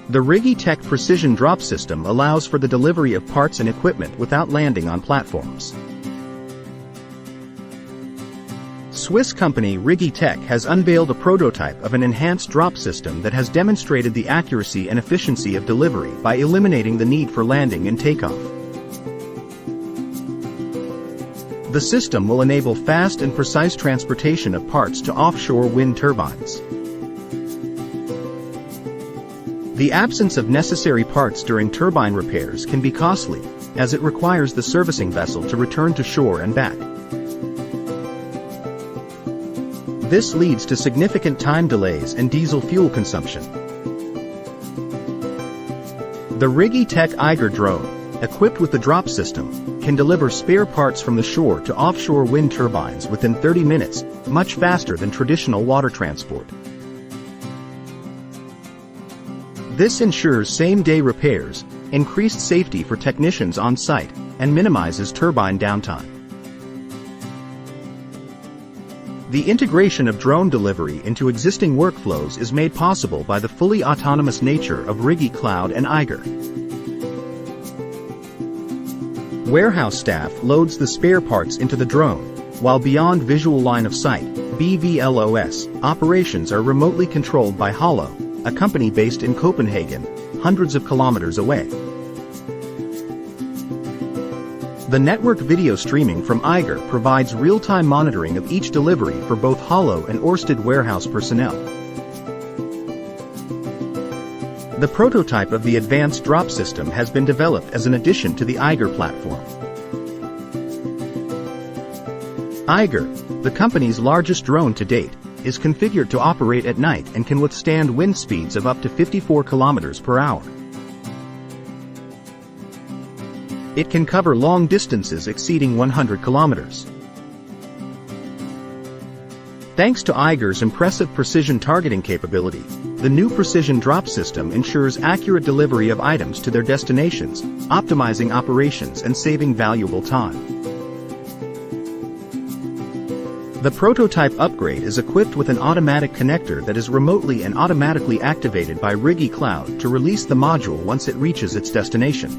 The RigiTech Precision Drop System allows for the delivery of parts and equipment without landing on platforms. Swiss company RigiTech has unveiled a prototype of an enhanced drop system that has demonstrated the accuracy and efficiency of delivery by eliminating the need for landing and takeoff. The system will enable fast and precise transportation of parts to offshore wind turbines. The absence of necessary parts during turbine repairs can be costly, as it requires the servicing vessel to return to shore and back. This leads to significant time delays and diesel fuel consumption. The RigiTech Eiger drone, equipped with the drop system, can deliver spare parts from the shore to offshore wind turbines within 30 minutes, much faster than traditional water transport. This ensures same-day repairs, increased safety for technicians on site, and minimizes turbine downtime. The integration of drone delivery into existing workflows is made possible by the fully autonomous nature of RigiCloud and Eiger. Warehouse staff loads the spare parts into the drone, while beyond visual line of sight, BVLOS, operations are remotely controlled by Holo, a company based in Copenhagen, hundreds of kilometers away. The network video streaming from Eiger provides real-time monitoring of each delivery for both Holo and Ørsted warehouse personnel. The prototype of the advanced drop system has been developed as an addition to the Eiger platform. Eiger, the company's largest drone to date, is configured to operate at night and can withstand wind speeds of up to 54 kilometers per hour. It can cover long distances exceeding 100 kilometers. Thanks to Eiger's impressive precision targeting capability, the new precision drop system ensures accurate delivery of items to their destinations, optimizing operations and saving valuable time. The prototype upgrade is equipped with an automatic connector that is remotely and automatically activated by RigiCloud to release the module once it reaches its destination.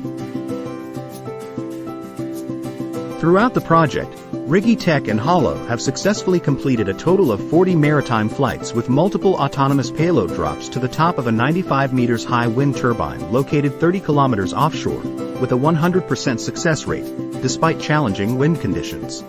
Throughout the project, RigiTech and Holo have successfully completed a total of 40 maritime flights with multiple autonomous payload drops to the top of a 95 meters high wind turbine located 30 kilometers offshore, with a 100% success rate, despite challenging wind conditions.